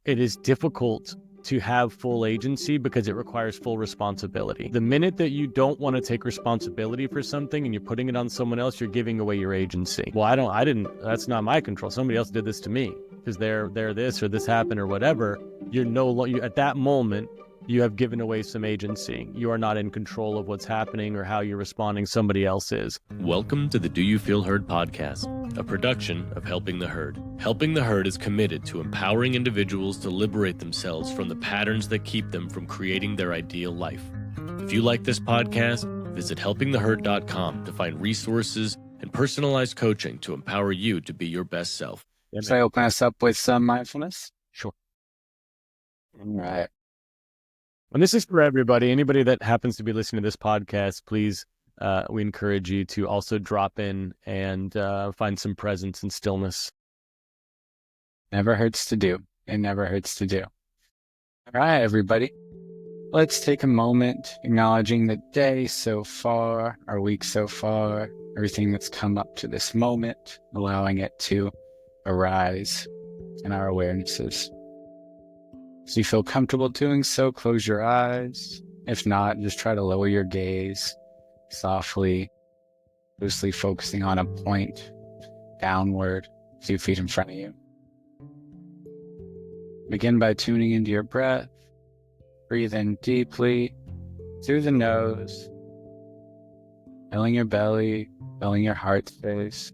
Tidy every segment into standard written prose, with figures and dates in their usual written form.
it is difficult to have full agency because it requires full responsibility. The minute that you don't want to take responsibility for something and you're putting it on someone else, you're giving away your agency. Well, that's not my control. Somebody else did this to me because they're this or this happened or whatever. You're no longer, at that moment, you have given away some agency. You are not in control of what's happening or how you're responding. Somebody else is. Welcome to the Do You Feel Heard podcast, a production of Helping the Herd. Helping the Herd is committed to empowering individuals to liberate themselves from the patterns that keep them from creating their ideal life. If you like this podcast, visit helpingtheherd.com to find resources and personalized coaching to empower you to be your best self. Should I open us up with some mindfulness? Sure. All right. And this is for everybody. Anybody that happens to be listening to this podcast, please, we encourage you to also drop in and find some presence and stillness. Never hurts to do. It never hurts to do. All right, everybody. Let's take a moment acknowledging the day so far, our week so far, everything that's come up to this moment, allowing it to arise in our awarenesses. If you feel comfortable doing so, close your eyes. If not, just try to lower your gaze softly, loosely focusing on a point downward, a few feet in front of you. Begin by tuning into your breath. Breathe in deeply through the nose, filling your belly, filling your heart space.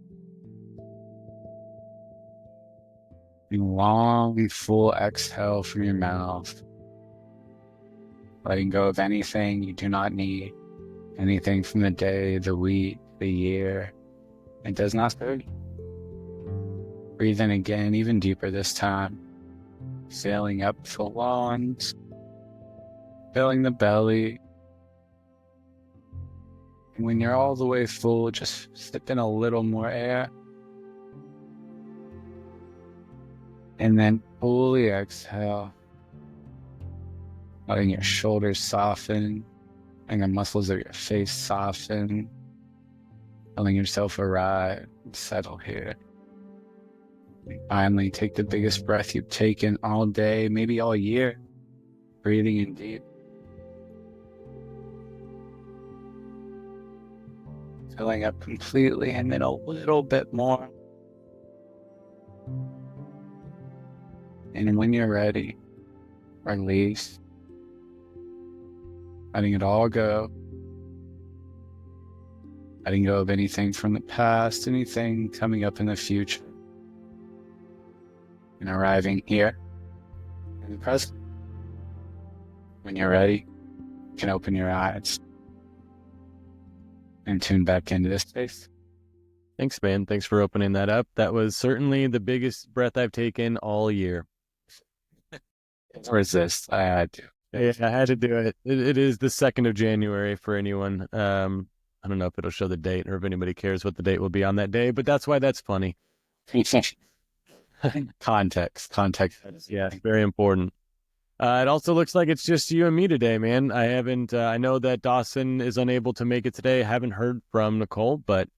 Long, full exhale from your mouth. Letting go of anything you do not need, anything from the day, the week, the year. It does not serve you. Breathe in again, even deeper this time. Sailing up the lungs, filling the belly. And when you're all the way full, just sip in a little more air. And then fully exhale, letting your shoulders soften, and the muscles of your face soften, letting yourself arrive and settle here. And finally, take the biggest breath you've taken all day, maybe all year, breathing in deep. Filling up completely, and then a little bit more. And when you're ready, release, letting it all go, letting go of anything from the past, anything coming up in the future, and arriving here in the present. When you're ready, you can open your eyes and tune back into this space. Thanks, man. Thanks for opening that up. That was certainly the biggest breath I've taken all year. Resist. I had to. Yeah, I had to do it. It is the 2nd of January for anyone. I don't know if it'll show the date or if anybody cares what the date will be on that day, but that's why that's funny. Context. Yeah, very important. It also looks like it's just you and me today, man. I know that Dawson is unable to make it today. I haven't heard from Nicole, but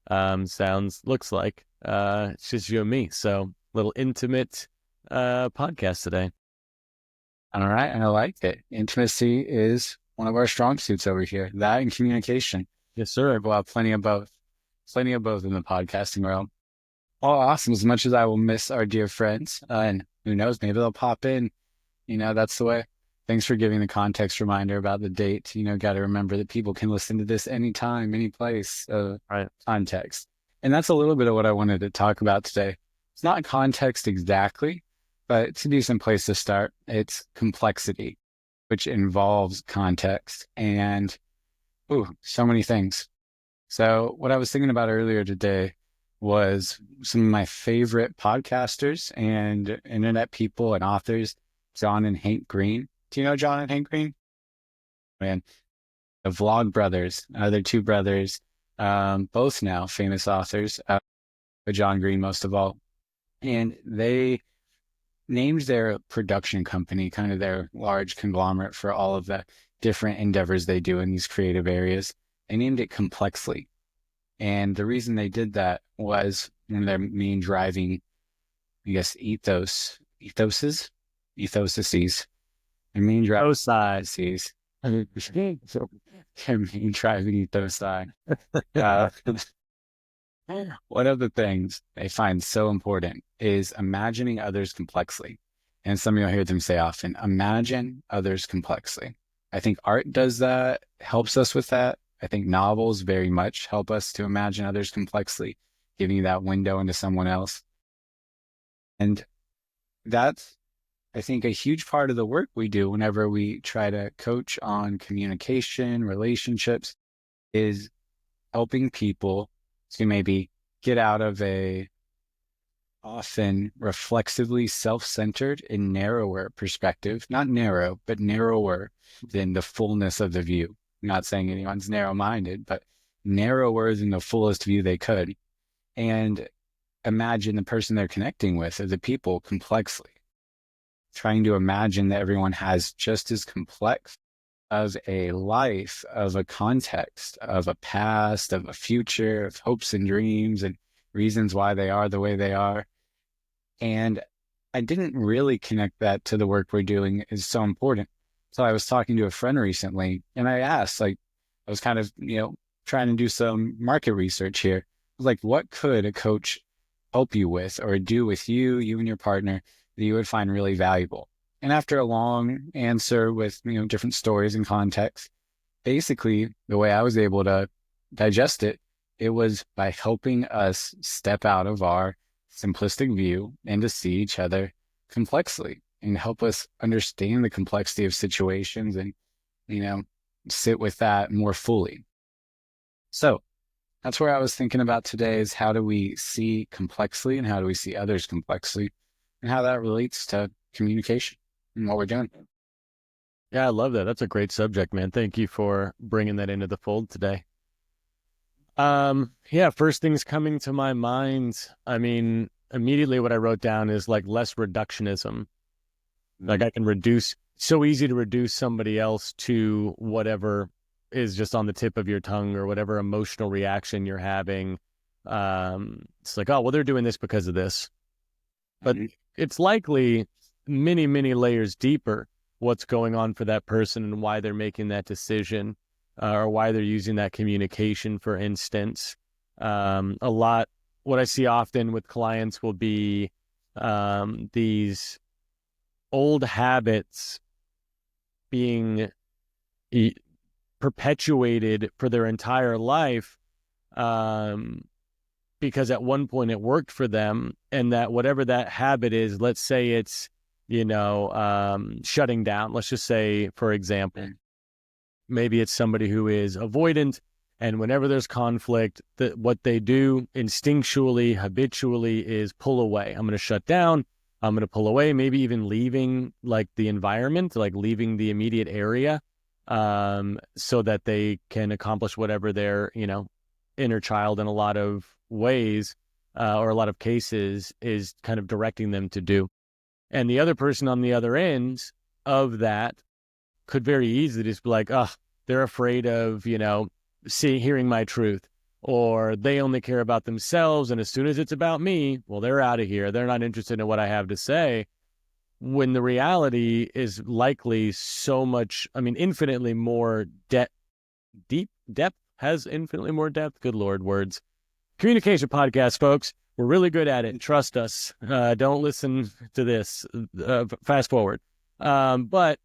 looks like it's just you and me. So little intimate podcast today. All right, I like it. Intimacy is one of our strong suits over here. That and communication. Yes, sir. We'll have plenty of both in the podcasting realm. Well, awesome. As much as I will miss our dear friends, and who knows, maybe they'll pop in. That's the way. Thanks for giving the context reminder about the date. Got to remember that people can listen to this anytime, any place, right. Context. And that's a little bit of what I wanted to talk about today. It's not context exactly, but it's a decent place to start. It's complexity, which involves context and so many things. So what I was thinking about earlier today was some of my favorite podcasters and internet people and authors, John and Hank Green. Do you know John and Hank Green? Man, the Vlog brothers, they're two brothers, both now famous authors, but John Green most of all. And they named their production company, kind of their large conglomerate for all of the different endeavors they do in these creative areas. They named it Complexly. And the reason they did that was one of their main driving, ethoses ethoses, their main driving ethoses, their main driving ethosi. One of the things they find so important is imagining others complexly. And some of you'll hear them say often, imagine others complexly. I think art does that, helps us with that. I think novels very much help us to imagine others complexly, giving you that window into someone else. And that's, I think, a huge part of the work we do whenever we try to coach on communication, relationships, is helping people to maybe get out of a often reflexively self-centered and narrower perspective, not narrow, but narrower than the fullness of the view. I'm not saying anyone's narrow-minded, but narrower than the fullest view they could. And imagine the person they're connecting with or the people complexly. Trying to imagine that everyone has just as complex of a life, of a context, of a past, of a future, of hopes and dreams and reasons why they are the way they are. And I didn't really connect that to the work we're doing is so important. So I was talking to a friend recently and I asked, I was kind of, trying to do some market research here. I was like, what could a coach help you with or do with you and your partner that you would find really valuable? And after a long answer with, different stories and context, basically the way I was able to digest it, it was by helping us step out of our simplistic view and to see each other complexly and help us understand the complexity of situations and, sit with that more fully. So that's where I was thinking about today is how do we see complexly and how do we see others complexly and how that relates to communication and what we're doing. Yeah, I love that. That's a great subject, man. Thank you for bringing that into the fold today. First things coming to my mind, immediately what I wrote down is like less reductionism. Like I can so easy to reduce somebody else to whatever is just on the tip of your tongue or whatever emotional reaction you're having. It's like, oh, well, they're doing this because of this. But it's likely many, many layers deeper what's going on for that person and why they're making that decision or why they're using that communication, for instance. What I see often with clients will be these old habits being perpetuated for their entire life because at one point it worked for them, and that whatever that habit is, let's say it's, shutting down. Let's just say, for example, maybe it's somebody who is avoidant, and whenever there's conflict, what they do instinctually, habitually is pull away. I'm going to shut down. I'm going to pull away, maybe even leaving like the environment, like leaving the immediate area, so that they can accomplish whatever their, inner child in a lot of ways, or a lot of cases is kind of directing them to do. And the other person on the other end of that could very easily just be like, they're afraid of, hearing my truth, or they only care about themselves. And as soon as it's about me, well, they're out of here. They're not interested in what I have to say. When the reality is likely so much, infinitely more depth has infinitely more depth. Good Lord, words. Communication podcast, folks. We're really good at it. Trust us. Don't listen to this. Fast forward. But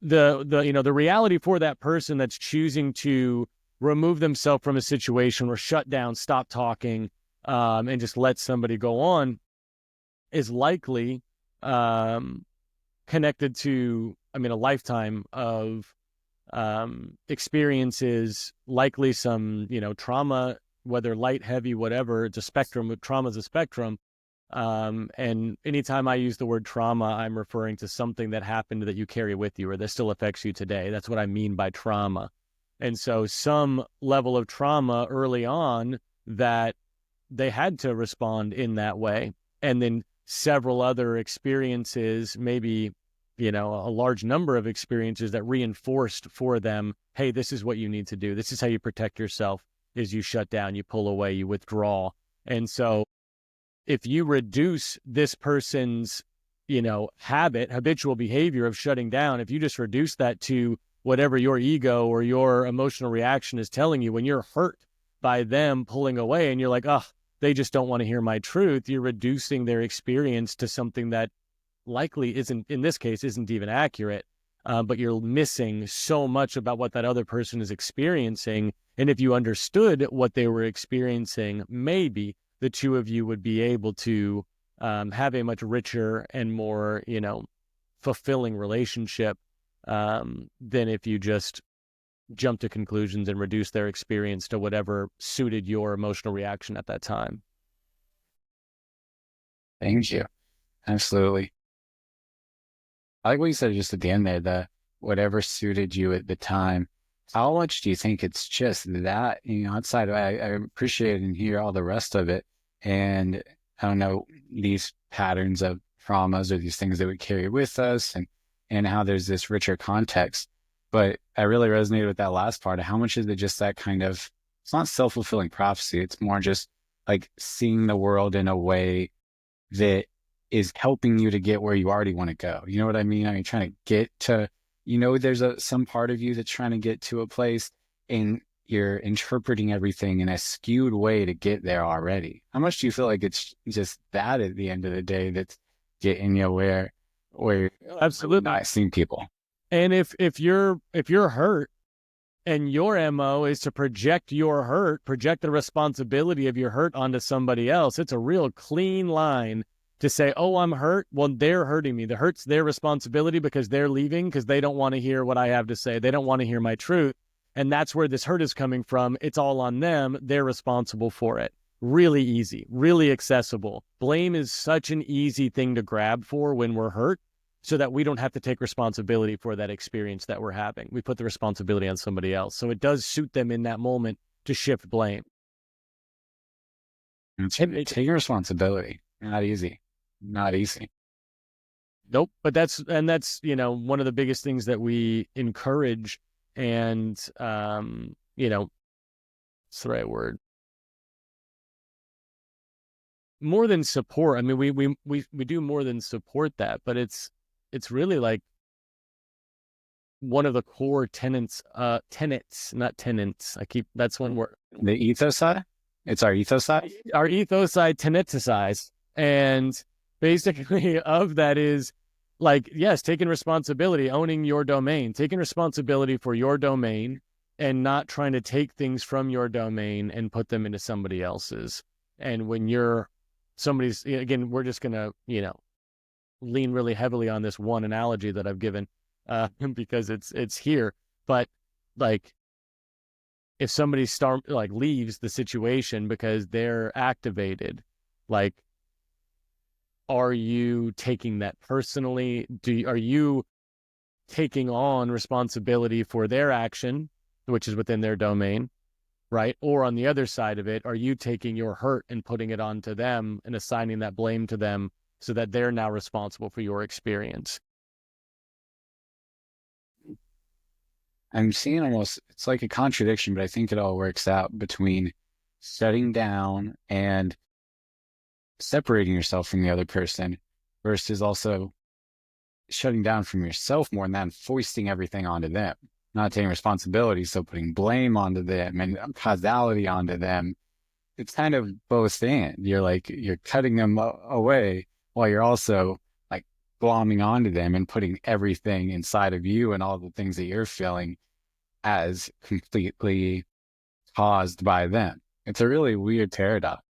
the reality for that person that's choosing to remove themselves from a situation or shut down, stop talking, and just let somebody go on is likely connected to, a lifetime of experiences, likely some, trauma, whether light, heavy, whatever. It's a spectrum. Trauma is a spectrum. And anytime I use the word trauma, I'm referring to something that happened that you carry with you or that still affects you today. That's what I mean by trauma. And so some level of trauma early on that they had to respond in that way. And then several other experiences, maybe, a large number of experiences that reinforced for them, hey, this is what you need to do. This is how you protect yourself, is you shut down, you pull away, you withdraw. And so if you reduce this person's habitual behavior of shutting down, if you just reduce that to whatever your ego or your emotional reaction is telling you when you're hurt by them pulling away and you're like, oh, they just don't want to hear my truth, you're reducing their experience to something that likely isn't, in this case, isn't even accurate. But you're missing so much about what that other person is experiencing. And if you understood what they were experiencing, maybe the two of you would be able to have a much richer and more, fulfilling relationship than if you just jump to conclusions and reduce their experience to whatever suited your emotional reaction at that time. Thank you. Absolutely. I like what you said just at the end there, the whatever suited you at the time. How much do you think it's just that, outside of, I appreciate and hear all the rest of it. And I don't know, these patterns of traumas or these things that we carry with us and how there's this richer context. But I really resonated with that last part of how much is it just that kind of, it's not self-fulfilling prophecy. It's more just like seeing the world in a way that is helping you to get where you already want to go. You know what I mean? I mean, trying to get to, there's some part of you that's trying to get to a place and you're interpreting everything in a skewed way to get there already. How much do you feel like it's just that at the end of the day that's getting you where Absolutely not seeing people? And if you're hurt and your MO is to project your hurt, project the responsibility of your hurt onto somebody else, it's a real clean line to say, oh, I'm hurt. Well, they're hurting me. The hurt's their responsibility because they're leaving because they don't want to hear what I have to say. They don't want to hear my truth. And that's where this hurt is coming from. It's all on them. They're responsible for it. Really easy, really accessible. Blame is such an easy thing to grab for when we're hurt so that we don't have to take responsibility for that experience that we're having. We put the responsibility on somebody else. So it does suit them in that moment to shift blame. Taking responsibility. Not easy. Not easy. Nope. But that's one of the biggest things that we encourage and, what's the right word? More than support. I mean, we do more than support that, but it's really like one of the core tenets, not tenants. That's one word. The ethos side? It's our ethos side? Our ethos side, teneticize. And basically of that is like, yes, taking responsibility, owning your domain, taking responsibility for your domain and not trying to take things from your domain and put them into somebody else's. And when you're somebody's, again, we're just going to, lean really heavily on this one analogy that I've given because it's here. But like, if somebody leaves the situation because they're activated, like, are you taking that personally? Are you taking on responsibility for their action, which is within their domain, right? Or on the other side of it, are you taking your hurt and putting it onto them and assigning that blame to them so that they're now responsible for your experience? I'm seeing it's like a contradiction, but I think it all works out between shutting down and separating yourself from the other person versus also shutting down from yourself more and then foisting everything onto them, not taking responsibility. So putting blame onto them and causality onto them. It's kind of both and you're cutting them away while you're also like glomming onto them and putting everything inside of you and all the things that you're feeling as completely caused by them. It's a really weird paradox.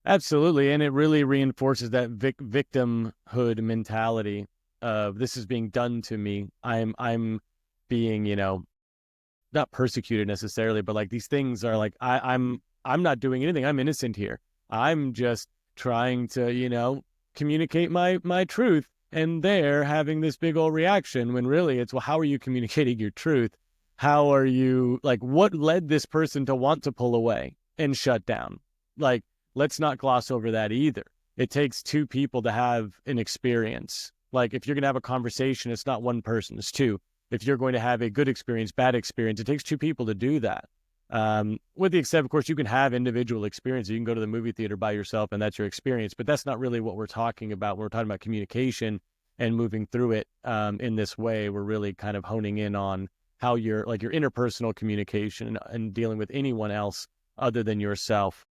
Absolutely. And it really reinforces that victimhood mentality of this is being done to me. I'm being, not persecuted necessarily, but like these things are like, I'm not doing anything. I'm innocent here. I'm just trying to, communicate my truth. And they're having this big old reaction when really it's, well, how are you communicating your truth? How are you, like, what led this person to want to pull away and shut down? Like, let's not gloss over that either. It takes two people to have an experience. Like if you're going to have a conversation, it's not one person, it's two. If you're going to have a good experience, bad experience, it takes two people to do that. With the exception, of course, you can have individual experience. You can go to the movie theater by yourself and that's your experience, but that's not really what we're talking about. When we're talking about communication and moving through it in this way, we're really kind of honing in on how your interpersonal communication and dealing with anyone else other than yourself.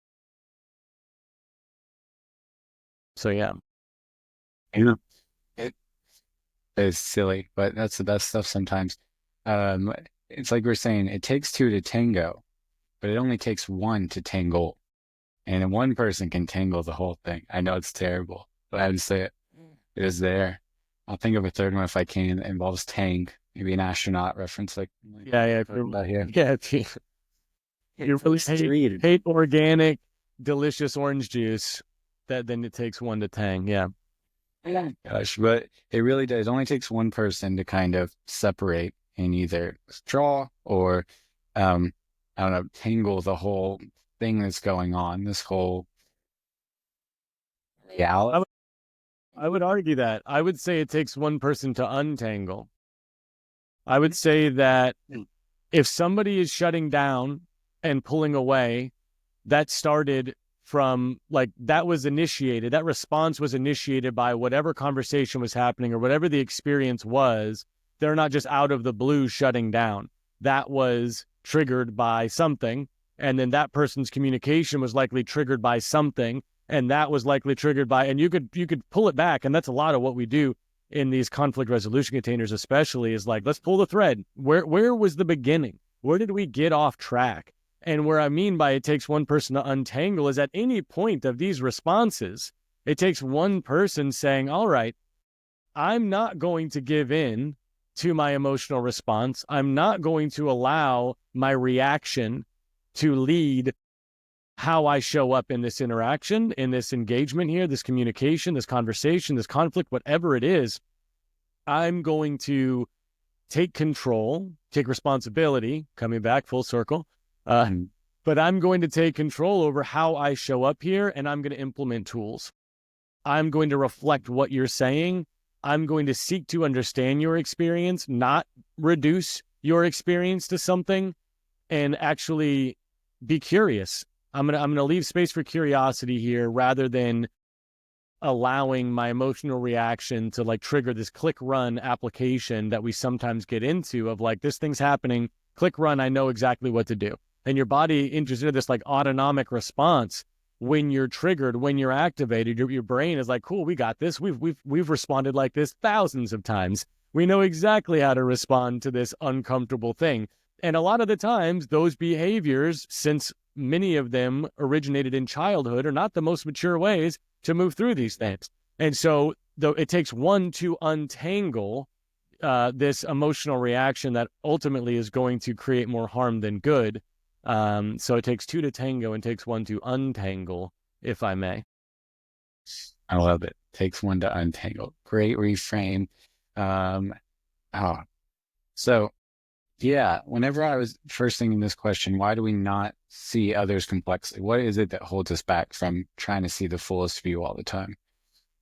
So yeah. It's silly, but that's the best stuff sometimes. It's like we're saying, it takes two to tango, but it only takes one to tangle. And one person can tangle the whole thing. I know it's terrible, but I had to say it. It is there. I'll think of a third one if I can that involves tang, maybe an astronaut reference. Yeah. Here. Yeah. You really hate organic, delicious orange juice. Then it takes one to tang. Yeah. Gosh, but it really does. It only takes one person to kind of separate and either withdraw or, I don't know, tangle the whole thing that's going on, this whole reality. I would argue that. I would say it takes one person to untangle. I would say that if somebody is shutting down and pulling away, that started from that was initiated, that response was initiated by whatever conversation was happening or whatever the experience was. They're not just out of the blue shutting down. That was triggered by something. And then that person's communication was likely triggered by something. And that was likely triggered by, and you could pull it back. And that's a lot of what we do in these conflict resolution containers, especially, is let's pull the thread. Where was the beginning? Where did we get off track? And where I mean by it takes one person to untangle is at any point of these responses, it takes one person saying, all right, I'm not going to give in to my emotional response. I'm not going to allow my reaction to lead how I show up in this interaction, in this engagement here, this communication, this conversation, this conflict, whatever it is. I'm going to take control, take responsibility, coming back full circle. But I'm going to take control over how I show up here, and I'm going to implement tools. I'm going to reflect what you're saying. I'm going to seek to understand your experience, not reduce your experience to something, and actually be curious. I'm gonna leave space for curiosity here rather than allowing my emotional reaction to trigger this click run application that we sometimes get into of this thing's happening, click run, I know exactly what to do. And your body enters into this autonomic response when you're triggered, when you're activated. Your brain is cool, we got this. We've responded like this thousands of times. We know exactly how to respond to this uncomfortable thing. And a lot of the times, those behaviors, since many of them originated in childhood, are not the most mature ways to move through these things. And so though it takes one to untangle this emotional reaction that ultimately is going to create more harm than good. So it takes two to tango and takes one to untangle, if I may. I love it. Takes one to untangle. Great reframe. So yeah, whenever I was first thinking this question, why do we not see others' complexity? What is it that holds us back from trying to see the fullest view all the time?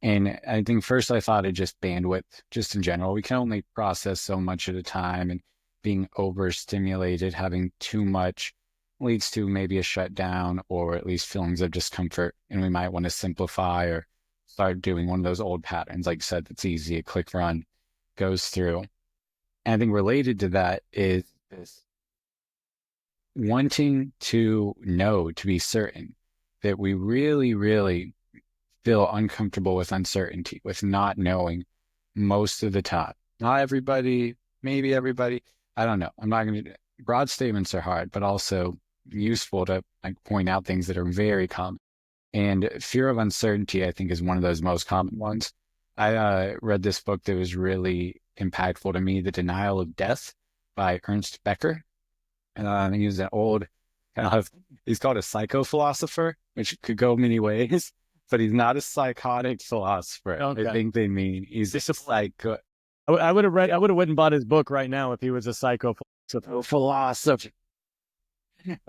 And I think first I thought of just bandwidth, just in general. We can only process so much at a time, and being overstimulated, having too much leads to maybe a shutdown or at least feelings of discomfort. And we might want to simplify or start doing one of those old patterns, like you said, that's easy, a click run goes through. And I think related to that is this wanting to know, to be certain that we really, really feel uncomfortable with uncertainty, with not knowing most of the time. Not everybody, maybe everybody. I don't know. I'm not going to, broad statements are hard, but also useful to point out things that are very common. And fear of uncertainty, I think, is one of those most common ones. I read this book that was really impactful to me, The Denial of Death by Ernst Becker. He was an old, he's called a psycho-philosopher, which could go many ways, but he's not a psychotic philosopher. Okay. I think they mean he's just psycho. I would have went and bought his book right now if he was a psycho-philosopher.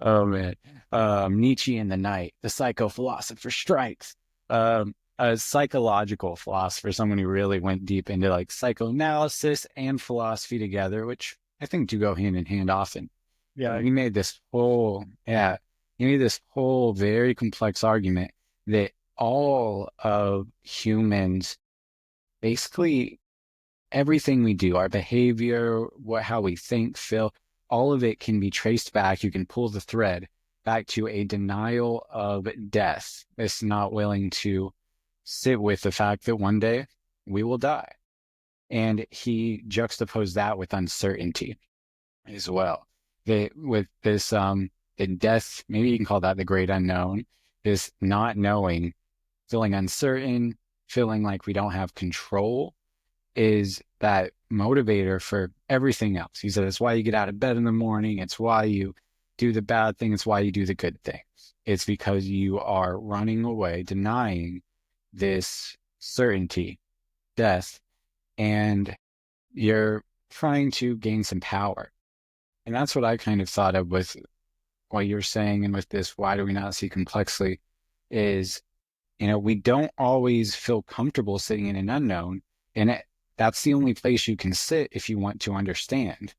Oh man. Nietzsche in the Night, the psycho-philosopher strikes. A psychological philosopher, someone who really went deep into psychoanalysis and philosophy together, which I think do go hand in hand often. Yeah. He made this whole, he made this whole very complex argument that all of humans, basically everything we do, our behavior, how we think, feel, all of it can be traced back. You can pull the thread back to a denial of death. It's not willing to sit with the fact that one day we will die. And he juxtaposed that with uncertainty as well. With this, the death, maybe you can call that the great unknown, this not knowing, feeling uncertain, feeling like we don't have control, is that motivator for everything else. He said it's why you get out of bed in the morning. It's why you do the bad thing. It's why you do the good thing. It's because you are running away, denying this certainty, death, and you're trying to gain some power. And that's what I kind of thought of with what you're saying, and with this, why do we not see complexly, is, we don't always feel comfortable sitting in an unknown. And that's the only place you can sit if you want to understand.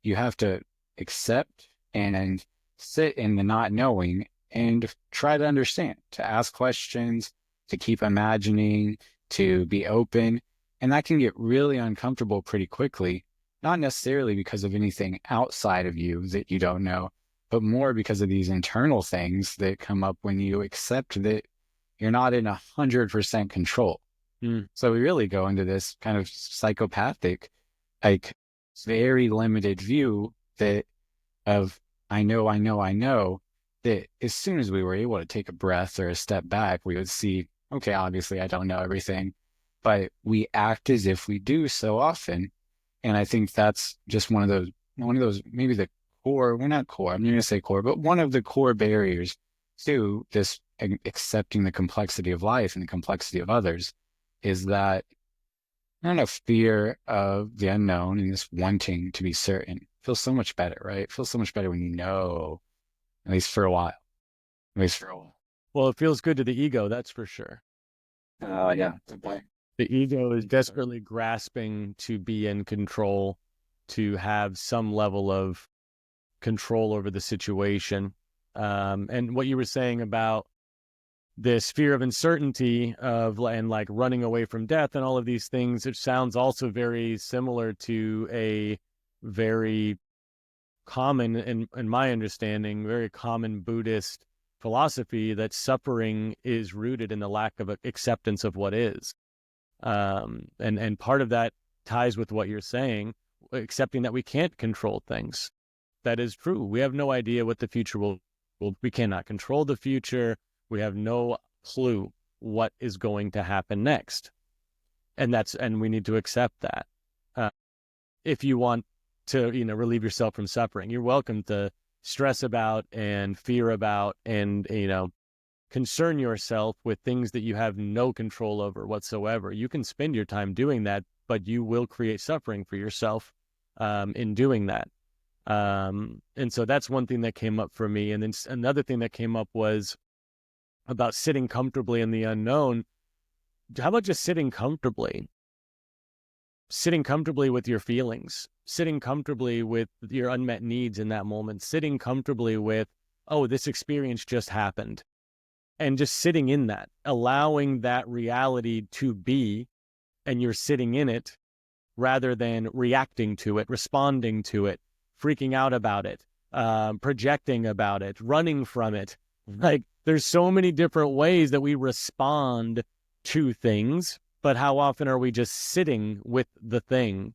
You have to accept and sit in the not knowing and try to understand, to ask questions, to keep imagining, to be open. And that can get really uncomfortable pretty quickly, not necessarily because of anything outside of you that you don't know, but more because of these internal things that come up when you accept that you're not in 100% control. So we really go into this kind of psychopathic, like very limited view that of I know, that as soon as we were able to take a breath or a step back, we would see, okay, obviously I don't know everything, but we act as if we do so often. And I think that's just one of those, maybe the core, well, not core, I'm not going to say core, but one of the core barriers to this accepting the complexity of life and the complexity of others, is that, I don't know, fear of the unknown and this wanting to be certain. Feels so much better, right? It feels so much better when you know, at least for a while. At least for a while. Well, it feels good to the ego, that's for sure. Yeah, good point. The ego is desperately grasping to be in control, to have some level of control over the situation. And what you were saying about this fear of uncertainty and like running away from death and all of these things, it sounds also very similar to a very common, in my understanding, very common Buddhist philosophy, that suffering is rooted in the lack of acceptance of what is. And part of that ties with what you're saying, accepting that we can't control things. That is true. We have no idea what the future will we cannot control the future. We have no clue what is going to happen next. And we need to accept that. If you want to, relieve yourself from suffering, you're welcome to stress about and fear about and, concern yourself with things that you have no control over whatsoever. You can spend your time doing that, but you will create suffering for yourself in doing that. And so that's one thing that came up for me. And then another thing that came up was about sitting comfortably in the unknown. How about just sitting comfortably with your feelings, sitting comfortably with your unmet needs in that moment, sitting comfortably with, oh, this experience just happened, and just sitting in that, allowing that reality to be, and you're sitting in it rather than reacting to it, responding to it, freaking out about it, projecting about it, running from it. Like, there's so many different ways that we respond to things, but how often are we just sitting with the thing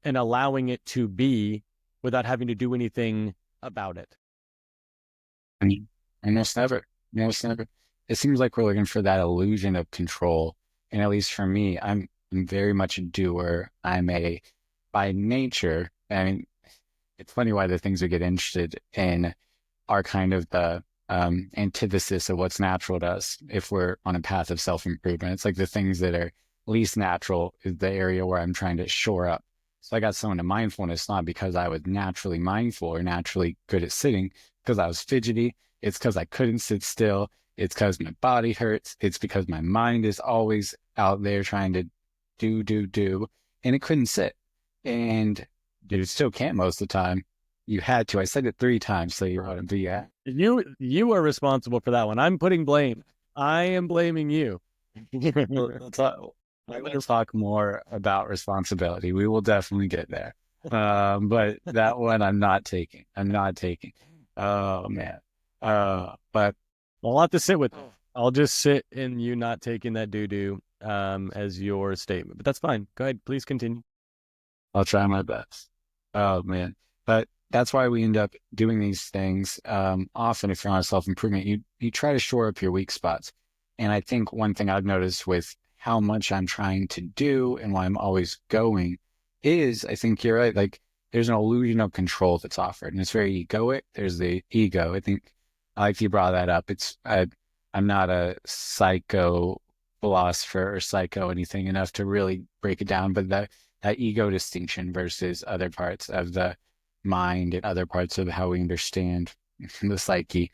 and allowing it to be without having to do anything about it? Almost never. Almost never. It seems like we're looking for that illusion of control. And at least for me, I'm very much a doer. By nature, I mean, it's funny why the things we get interested in are kind of the antithesis of what's natural to us if we're on a path of self-improvement. It's like the things that are least natural is the area where I'm trying to shore up. So I got someone to mindfulness, not because I was naturally mindful or naturally good at sitting, because I was fidgety. It's because I couldn't sit still. It's because my body hurts. It's because my mind is always out there trying to do, and it couldn't sit. And it still can't most of the time. You had to. I said it 3 times, so you wrote it. But yeah, You are responsible for that one. I'm putting blame. I am blaming you. let's talk more about responsibility. We will definitely get there. But that one I'm not taking. I'm not taking. Oh man. But I'll have to sit with it. I'll just sit in you not taking that doo-doo as your statement. But that's fine. Go ahead. Please continue. I'll try my best. Oh man. But that's why we end up doing these things. Often if you're on self-improvement, you try to shore up your weak spots. And I think one thing I've noticed with how much I'm trying to do and why I'm always going is, I think you're right. Like there's an illusion of control that's offered, and it's very egoic. There's the ego. I think I like you brought that up. I'm not a psycho philosopher or psycho anything enough to really break it down, but that ego distinction versus other parts of the mind and other parts of how we understand the psyche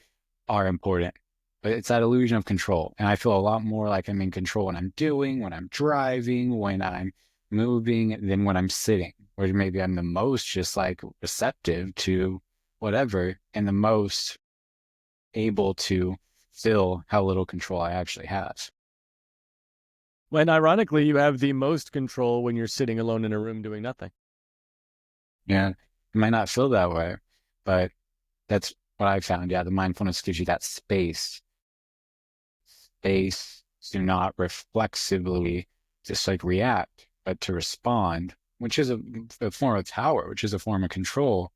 are important. But it's that illusion of control. And I feel a lot more like I'm in control when I'm doing, when I'm driving, when I'm moving, than when I'm sitting, where maybe I'm the most just like receptive to whatever and the most able to feel how little control I actually have. When ironically, you have the most control when you're sitting alone in a room doing nothing. Yeah, it might not feel that way, but that's what I found. Yeah, the mindfulness gives you that space to not reflexively just like react, but to respond, which is a form of power, which is a form of control.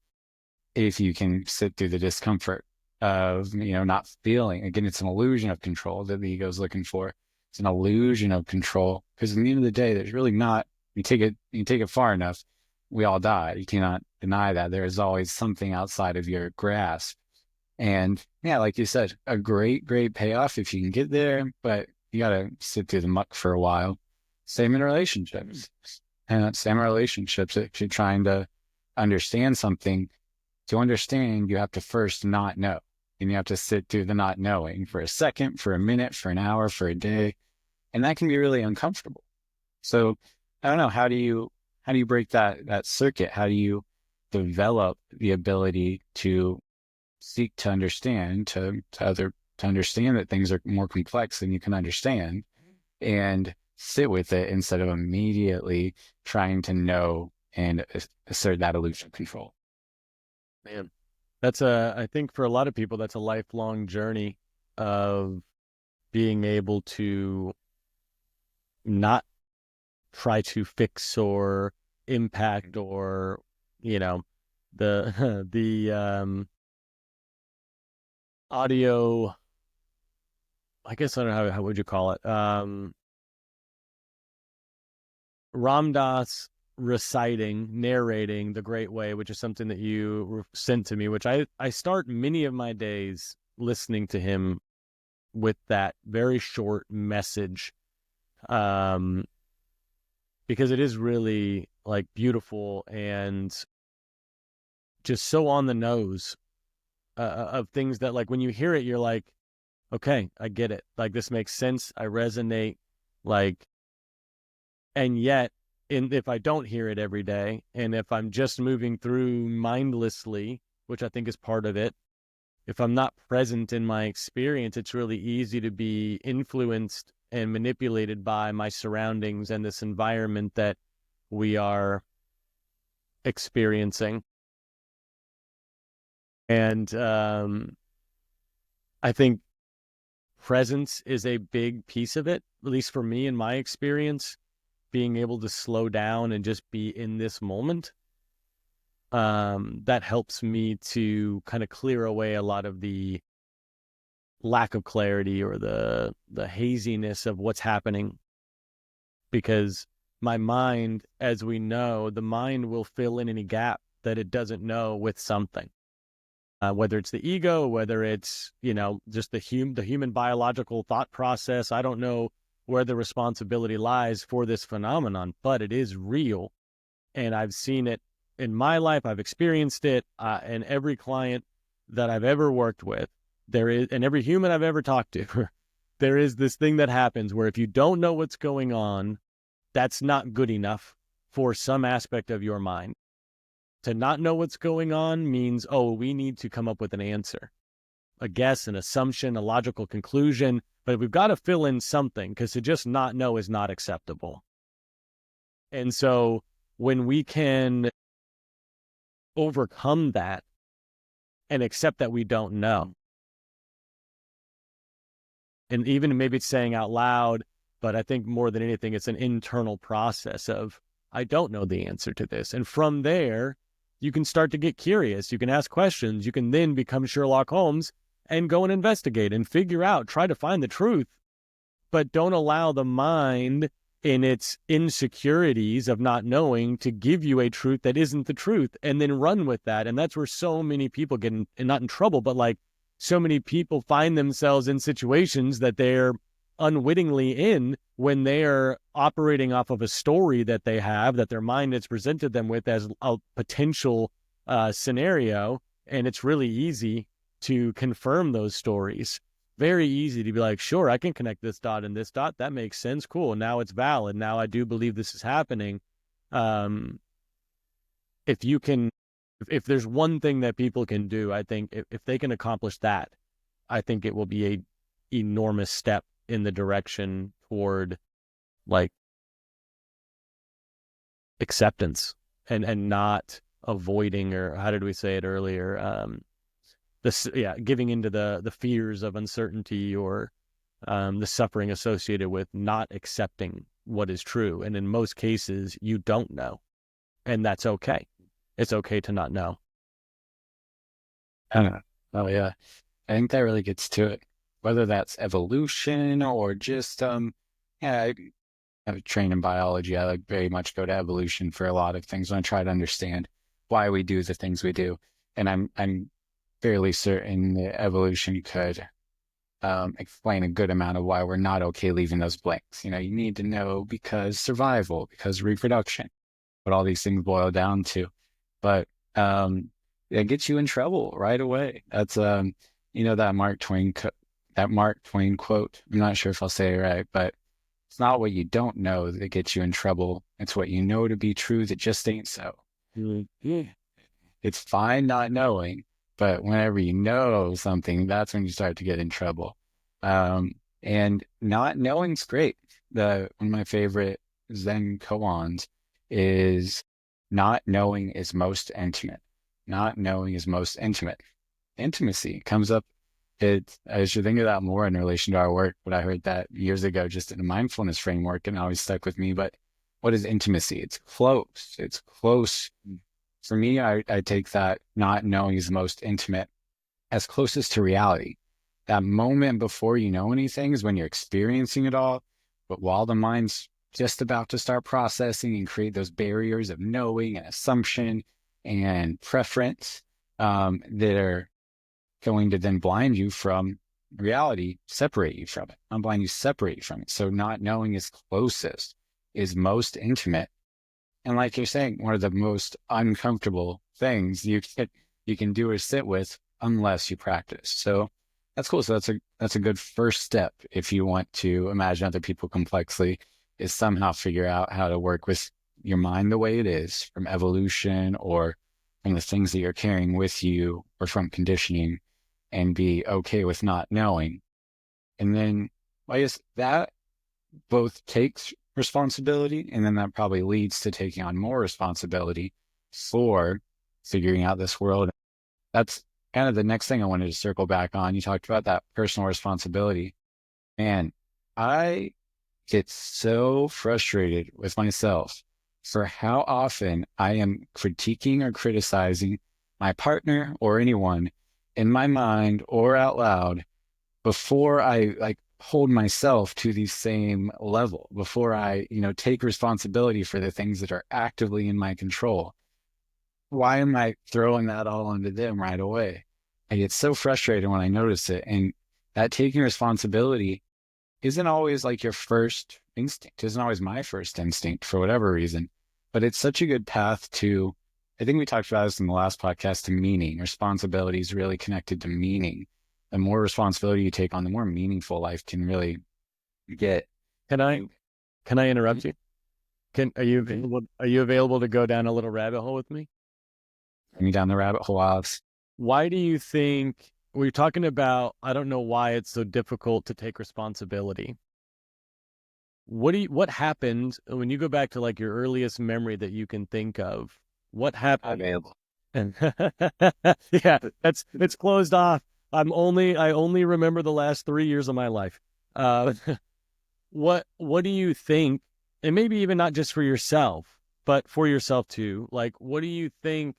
If you can sit through the discomfort of, not feeling, again, it's an illusion of control that the ego is looking for. It's an illusion of control because at the end of the day, there's really not, you take it far enough, we all die. You cannot deny that there is always something outside of your grasp. And yeah, like you said, a great, great payoff if you can get there, but you got to sit through the muck for a while. Same in relationships. And same in relationships. If you're trying to understand something, to understand, you have to first not know. And you have to sit through the not knowing for a second, for a minute, for an hour, for a day. And that can be really uncomfortable. So I don't know, how do you break that circuit? How do you develop the ability to seek to understand, to understand that things are more complex than you can understand, and sit with it instead of immediately trying to know and assert that illusion of control? Man, I think for a lot of people, that's a lifelong journey of being able to not try to fix or impact or, the audio, I guess I don't know how would you call it? Ram Dass narrating The Great Way, which is something that you sent to me, which I start many of my days listening to him with that very short message, because it is really like beautiful and just so on the nose of things that, like, when you hear it, you're like, okay, I get it. Like, this makes sense. I resonate. Like, and yet, if I don't hear it every day, and if I'm just moving through mindlessly, which I think is part of it, if I'm not present in my experience, it's really easy to be influenced and manipulated by my surroundings and this environment that we are experiencing. And I think presence is a big piece of it, at least for me in my experience, being able to slow down and just be in this moment. That helps me to kind of clear away a lot of the lack of clarity or the haziness of what's happening. Because my mind, as we know, the mind will fill in any gap that it doesn't know with something. Whether it's the ego, whether it's, just the human biological thought process. I don't know where the responsibility lies for this phenomenon, but it is real. And I've seen it in my life. I've experienced it, and every client that I've ever worked with, and every human I've ever talked to, there is this thing that happens where if you don't know what's going on, that's not good enough for some aspect of your mind To not know what's going on means, oh, we need to come up with an answer, a guess, an assumption, a logical conclusion, but we've got to fill in something, because to just not know is not acceptable. And so when we can overcome that and accept that we don't know, and even maybe it's saying out loud, but I think more than anything, it's an internal process of, I don't know the answer to this. And from there, you can start to get curious. You can ask questions. You can then become Sherlock Holmes and go and investigate and figure out, try to find the truth. But don't allow the mind in its insecurities of not knowing to give you a truth that isn't the truth, and then run with that. And that's where so many people get in, and not in trouble, but like so many people find themselves in situations that they're unwittingly in when they are operating off of a story that they have, that their mind has presented them with as a potential scenario. And it's really easy to confirm those stories. Very easy to be like, sure, I can connect this dot and this dot. That makes sense. Cool. Now it's valid. Now I do believe this is happening. If you can, if there's one thing that people can do, I think if they can accomplish that, I think it will be a enormous step in the direction toward like acceptance and not avoiding, or how did we say it earlier? Giving into the fears of uncertainty, or the suffering associated with not accepting what is true. And in most cases, you don't know, and that's okay. It's okay to not know. I don't know. Oh yeah. I think that really gets to it. Whether that's evolution or just I have trained in biology. I like very much go to evolution for a lot of things when I try to understand why we do the things we do. And I'm fairly certain that evolution could explain a good amount of why we're not okay leaving those blanks. You need to know because survival, because reproduction, what all these things boil down to. But it gets you in trouble right away. That's that Mark Twain quote. I'm not sure if I'll say it right, but it's not what you don't know that gets you in trouble. It's what you know to be true that just ain't so. Mm-hmm. It's fine not knowing, but whenever you know something, that's when you start to get in trouble. And not knowing's great. One of my favorite Zen koans is not knowing is most intimate. Not knowing is most intimate. Intimacy comes up. I should think of that more in relation to our work, but I heard that years ago just in a mindfulness framework, and it always stuck with me. But what is intimacy? It's close. It's close. For me, I take that not knowing is the most intimate as closest to reality. That moment before you know anything is when you're experiencing it all. But while the mind's just about to start processing and create those barriers of knowing and assumption and preference that are going to then blind you from reality, separate you from it. Unblind you, separate you from it. So not knowing is closest, is most intimate. And like you're saying, one of the most uncomfortable things you can do or sit with unless you practice. So that's cool. So that's a good first step if you want to imagine other people complexly, is somehow figure out how to work with your mind the way it is from evolution or from the things that you're carrying with you or from conditioning, and be okay with not knowing. And then I guess that both takes responsibility, and then that probably leads to taking on more responsibility for figuring out this world. That's kind of the next thing I wanted to circle back on. You talked about that personal responsibility. Man, I get so frustrated with myself for how often I am critiquing or criticizing my partner or anyone in my mind or out loud before I hold myself to the same level, before I, take responsibility for the things that are actively in my control. Why am I throwing that all onto them right away? I get so frustrated when I notice it. And that taking responsibility isn't always like your first instinct, isn't always my first instinct for whatever reason, but it's such a good path to, I think we talked about this in the last podcast, to meaning. Responsibility is really connected to meaning. The more responsibility you take on, the more meaningful life can really get. Can I interrupt you? Are you available to go down a little rabbit hole with me? me down the rabbit hole, Alex. Why do you think we're talking about, I don't know why it's so difficult to take responsibility. What happened when you go back to like your earliest memory that you can think of? What happened? Available. Yeah, it's closed off. I only remember the last 3 years of my life. Uh, what do you think, and maybe even not just for yourself, but for yourself too, like what do you think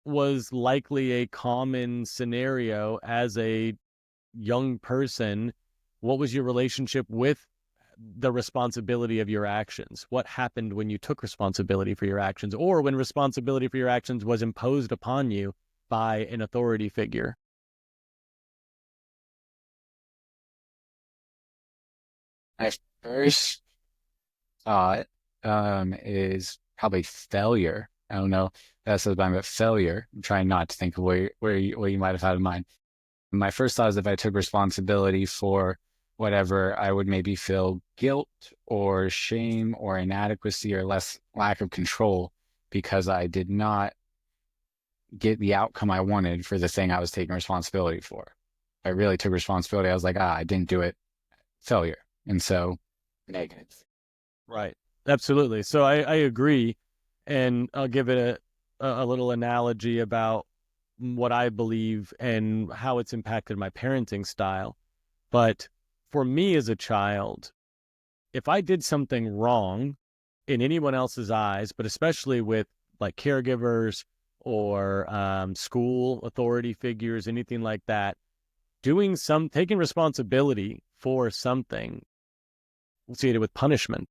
was likely a common scenario as a young person? What was your relationship with the responsibility of your actions? What happened when you took responsibility for your actions, or when responsibility for your actions was imposed upon you by an authority figure? My first thought is probably failure. I don't know if that's what I'm about failure. I'm trying not to think of what you might have had in mind. My first thought is if I took responsibility for whatever, I would maybe feel guilt or shame or inadequacy or less lack of control because I did not get the outcome I wanted for the thing I was taking responsibility for. I really took responsibility. I was like, I didn't do it. Failure. And so negative. Right. Absolutely. So I agree. And I'll give it a little analogy about what I believe and how it's impacted my parenting style. But for me as a child, if I did something wrong in anyone else's eyes, but especially with like caregivers or school authority figures, anything like that, taking responsibility for something associated with punishment.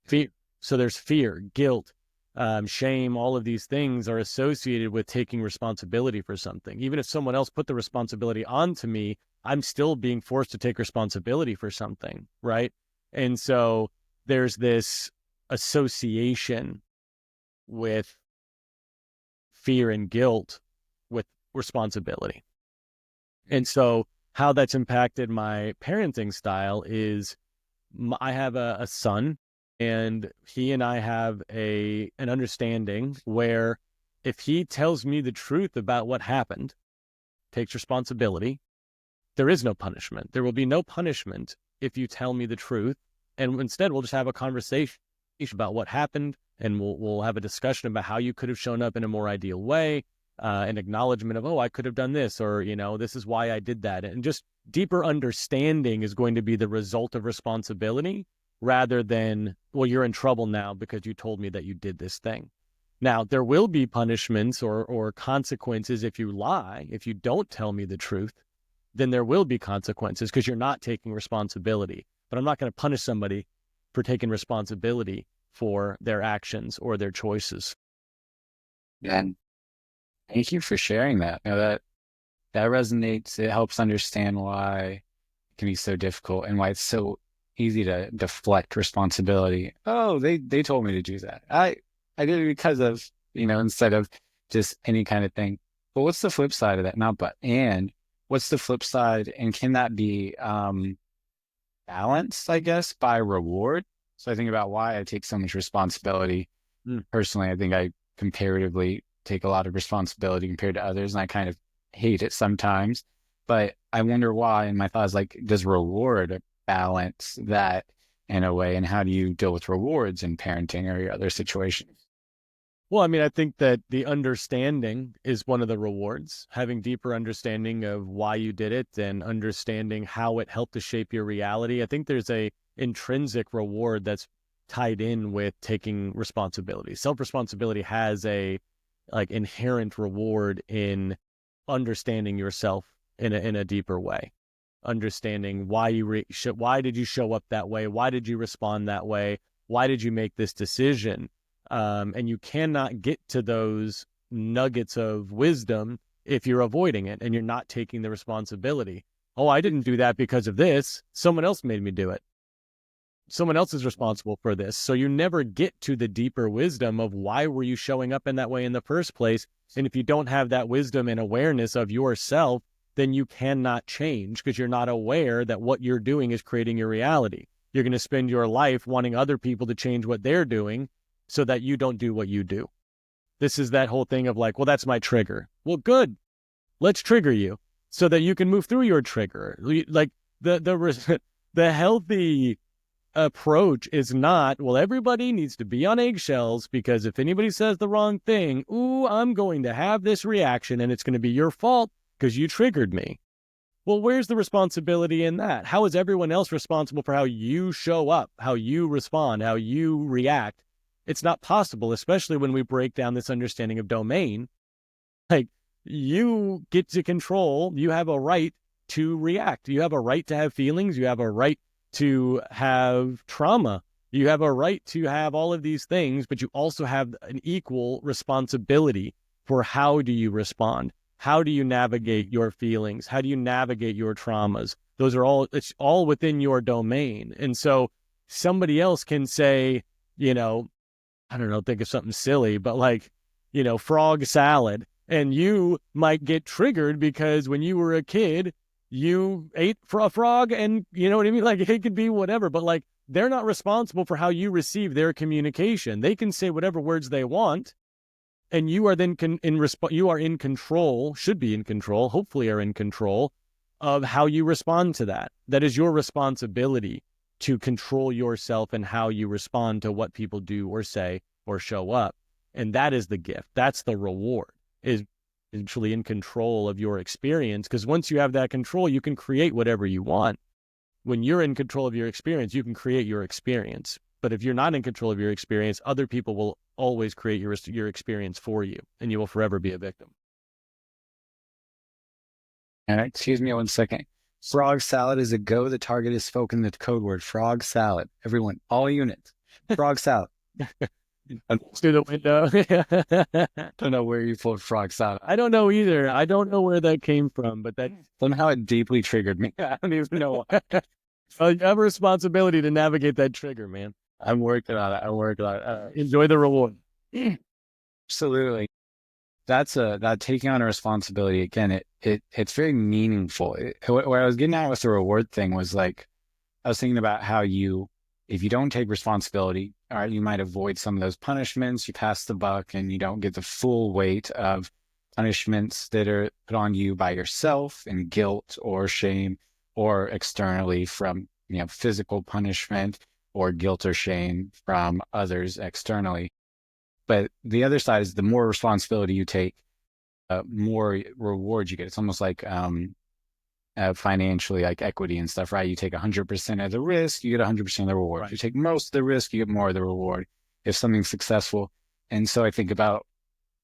Fear. So there's fear, guilt, shame, all of these things are associated with taking responsibility for something. Even if someone else put the responsibility onto me, I'm still being forced to take responsibility for something, right? And so there's this association with fear and guilt with responsibility. And so how that's impacted my parenting style is I have a son, and he and I have an understanding where if he tells me the truth about what happened, takes responsibility, there is no punishment. There will be no punishment if you tell me the truth. And instead, we'll just have a conversation about what happened, and we'll have a discussion about how you could have shown up in a more ideal way, an acknowledgement of, oh, I could have done this, or, this is why I did that. And just deeper understanding is going to be the result of responsibility rather than, well, you're in trouble now because you told me that you did this thing. Now, there will be punishments or consequences if you lie. If you don't tell me the truth, then there will be consequences because you're not taking responsibility. But I'm not going to punish somebody for taking responsibility for their actions or their choices. And thank you for sharing that. That resonates. It helps understand why it can be so difficult and why it's so easy to deflect responsibility. Oh, they told me to do that. I did it because of, instead of just any kind of thing. But what's the flip side of that? And what's the flip side? And can that be balanced, I guess, by reward? So I think about why I take so much responsibility. Personally, I think I comparatively take a lot of responsibility compared to others, and I kind of hate it sometimes. But I wonder why, and my thought is like, does reward balance that in a way? And how do you deal with rewards in parenting or your other situations? Well, I mean, I think that the understanding is one of the rewards, having deeper understanding of why you did it and understanding how it helped to shape your reality. I think there's a intrinsic reward that's tied in with taking responsibility. Self-responsibility has a inherent reward in understanding yourself in a deeper way, understanding why why did you show up that way? Why did you respond that way? Why did you make this decision? And you cannot get to those nuggets of wisdom if you're avoiding it and you're not taking the responsibility. Oh, I didn't do that because of this. Someone else made me do it. Someone else is responsible for this. So you never get to the deeper wisdom of why were you showing up in that way in the first place. And if you don't have that wisdom and awareness of yourself, then you cannot change because you're not aware that what you're doing is creating your reality. You're going to spend your life wanting other people to change what they're doing so that you don't do what you do. This is that whole thing of like, well, that's my trigger. Well, good. Let's trigger you so that you can move through your trigger. Like the healthy approach is not, well, everybody needs to be on eggshells because if anybody says the wrong thing, ooh, I'm going to have this reaction and it's going to be your fault because you triggered me. Well, where's the responsibility in that? How is everyone else responsible for how you show up, how you respond, how you react? It's not possible, especially when we break down this understanding of domain. Like, you get to control, you have a right to react. You have a right to have feelings. You have a right to have trauma. You have a right to have all of these things, but you also have an equal responsibility for how do you respond? How do you navigate your feelings? How do you navigate your traumas? Those are all, it's all within your domain. And so somebody else can say, you know, I don't know, think of something silly, but like, you know, frog salad. And you might get triggered because when you were a kid, you ate a frog and you know what I mean? Like it could be whatever, but like they're not responsible for how you receive their communication. They can say whatever words they want. And you are then you are in control, should be in control, hopefully are in control of how you respond to that. That is your responsibility to control yourself and how you respond to what people do or say or show up. And that is the gift. That's the reward, is actually in control of your experience. Because once you have that control, you can create whatever you want. When you're in control of your experience, you can create your experience. But if you're not in control of your experience, other people will always create your experience for you, and you will forever be a victim. And excuse me 1 second. Frog salad is a go. The target is spoken the code word frog salad. Everyone, all units, frog salad. Through the window. Don't know where you pulled frog salad. I don't know either. I don't know where that came from, but that somehow it deeply triggered me. I don't even know why. Well, you have a responsibility to navigate that trigger, man. I'm working on it. Enjoy the reward. Absolutely. That taking on a responsibility again. It's very meaningful. What I was getting at with the reward thing was like, I was thinking about how if you don't take responsibility, all right, you might avoid some of those punishments. You pass the buck, and you don't get the full weight of punishments that are put on you by yourself and guilt or shame, or externally from physical punishment or guilt or shame from others externally. But the other side is the more responsibility you take, more rewards you get. It's almost like financially, like equity and stuff, right? You take 100% of the risk, you get 100% of the reward. Right. If you take most of the risk, you get more of the reward if something's successful. And so I think about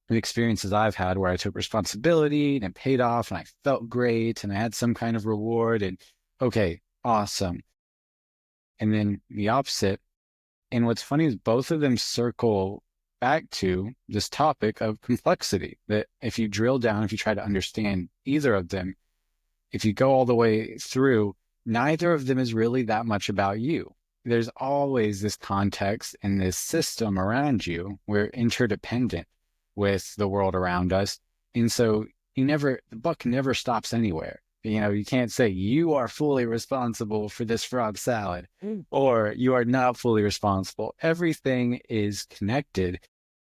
the experiences I've had where I took responsibility and it paid off and I felt great and I had some kind of reward and okay, awesome. And then the opposite. And what's funny is both of them circle back to this topic of complexity, that if you drill down, if you try to understand either of them, if you go all the way through, neither of them is really that much about you. There's always this context and this system around you. We're interdependent with the world around us. And so the buck never stops anywhere. You can't say you are fully responsible for this frog salad or you are not fully responsible. Everything is connected.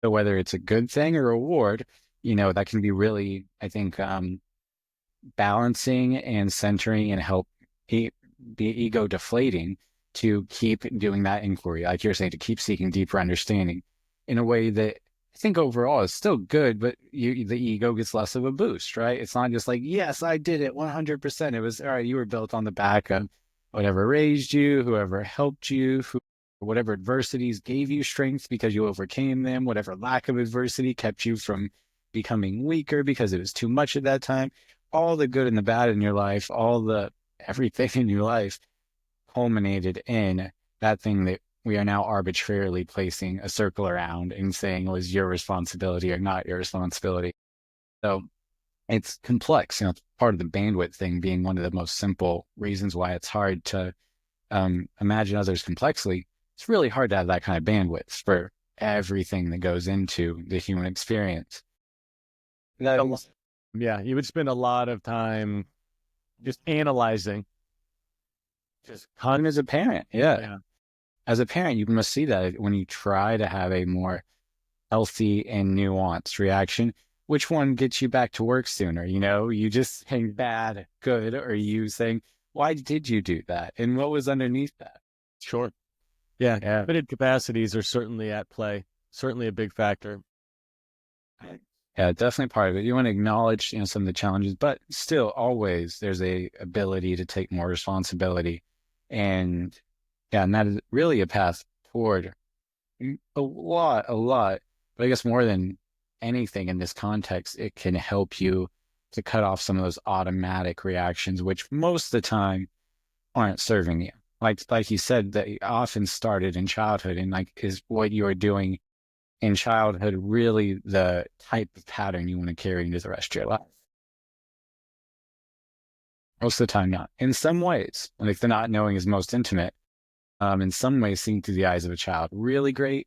So whether it's a good thing or a reward, that can be really, I think, balancing and centering and help be ego deflating to keep doing that inquiry. Like you're saying, to keep seeking deeper understanding in a way that I think overall is still good, but the ego gets less of a boost, right? It's not just like, yes, I did it 100%. It was, all right, you were built on the back of whatever raised you, whoever helped you, whatever adversities gave you strength because you overcame them, whatever lack of adversity kept you from becoming weaker because it was too much at that time. All the good and the bad in your life, everything in your life culminated in that thing that we are now arbitrarily placing a circle around and saying was your responsibility or not your responsibility. So it's complex, it's part of the bandwidth thing being one of the most simple reasons why it's hard to imagine others complexly. It's really hard to have that kind of bandwidth for everything that goes into the human experience. Yeah, you would spend a lot of time just analyzing. And as a parent, yeah. As a parent, you must see that when you try to have a more healthy and nuanced reaction. Which one gets you back to work sooner? You just saying bad, good, or you saying, why did you do that? And what was underneath that? Sure. Yeah. Yeah. Limited capacities are certainly at play, certainly a big factor. Yeah, definitely part of it. You want to acknowledge, some of the challenges, but still always there's a ability to take more responsibility. And yeah, and that is really a path toward a lot. But I guess more than anything in this context, it can help you to cut off some of those automatic reactions, which most of the time aren't serving you. Like you said, that often started in childhood, and is what you are doing in childhood really the type of pattern you want to carry into the rest of your life? Most of the time, not. In some ways, like the not knowing is most intimate. In some ways, seeing through the eyes of a child, really great,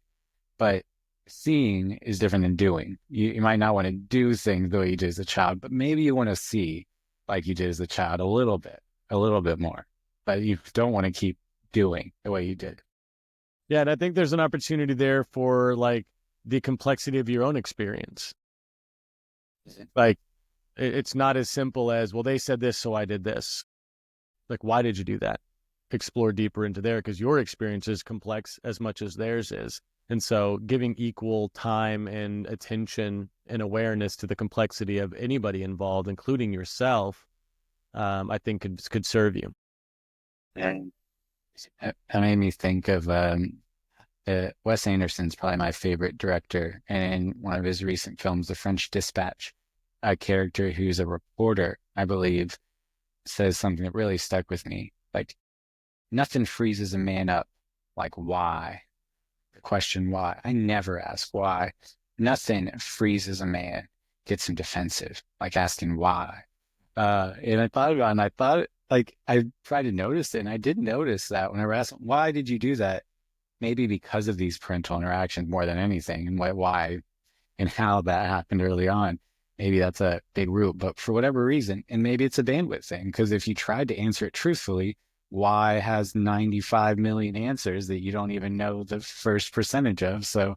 but seeing is different than doing. You might not want to do things the way you did as a child, but maybe you want to see like you did as a child a little bit more, but you don't want to keep doing the way you did. Yeah, and I think there's an opportunity there for like the complexity of your own experience. Like, it's not as simple as, well, they said this, so I did this. Like, why did you do that? Explore deeper into there, because your experience is complex as much as theirs is. And so giving equal time and attention and awareness to the complexity of anybody involved, including yourself, I think could serve you. And that made me think of Wes Anderson's probably my favorite director, and in one of his recent films, The French Dispatch, a character who's a reporter, I believe, says something that really stuck with me. Like, nothing freezes a man up like why. The question why. I never ask why. Nothing freezes a man, gets him defensive, like asking why. And I thought about it, and I thought, like, I tried to notice it, and I did notice that whenever I asked, why did you do that? Maybe because of these parental interactions more than anything, and why and how that happened early on. Maybe that's a big root, but for whatever reason, and maybe it's a bandwidth thing, because if you tried to answer it truthfully, why has 95 million answers that you don't even know the first percentage of? So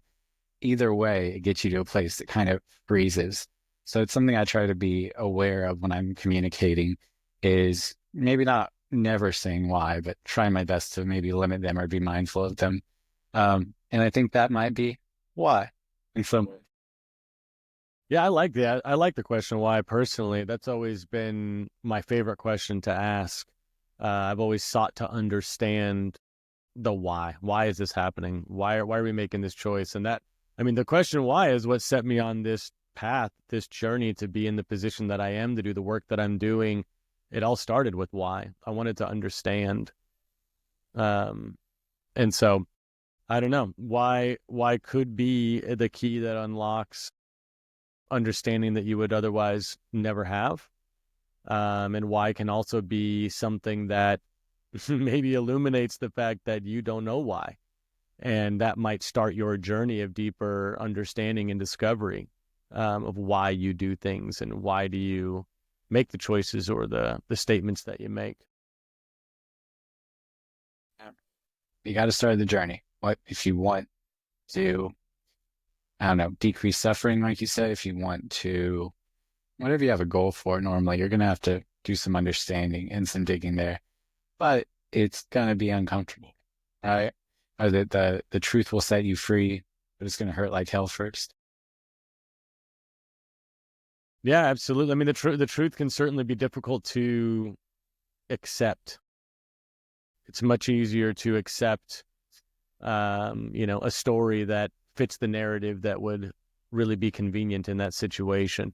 either way, it gets you to a place that kind of freezes. So it's something I try to be aware of when I'm communicating, is maybe not never saying why, but trying my best to maybe limit them or be mindful of them. And I think that might be why in some way. Yeah, I like that. I like the question why personally. That's always been my favorite question to ask. I've always sought to understand the why. Why is this happening? Why are we making this choice? And the question why is what set me on this path, this journey to be in the position that I am, to do the work that I'm doing. It all started with why. I wanted to understand. And so I don't know, why could be the key that unlocks understanding that you would otherwise never have. And why can also be something that maybe illuminates the fact that you don't know why. And that might start your journey of deeper understanding and discovery of why you do things and why do you make the choices or the statements that you make. You got to start the journey. What if you want to, I don't know, decrease suffering, like you said, if you want to, whatever you have a goal for, normally you're going to have to do some understanding and some digging there, but it's going to be uncomfortable, right? Or the truth will set you free, but it's going to hurt like hell first. Yeah, absolutely. I mean, the truth can certainly be difficult to accept. It's much easier to accept, a story that fits the narrative that would really be convenient in that situation.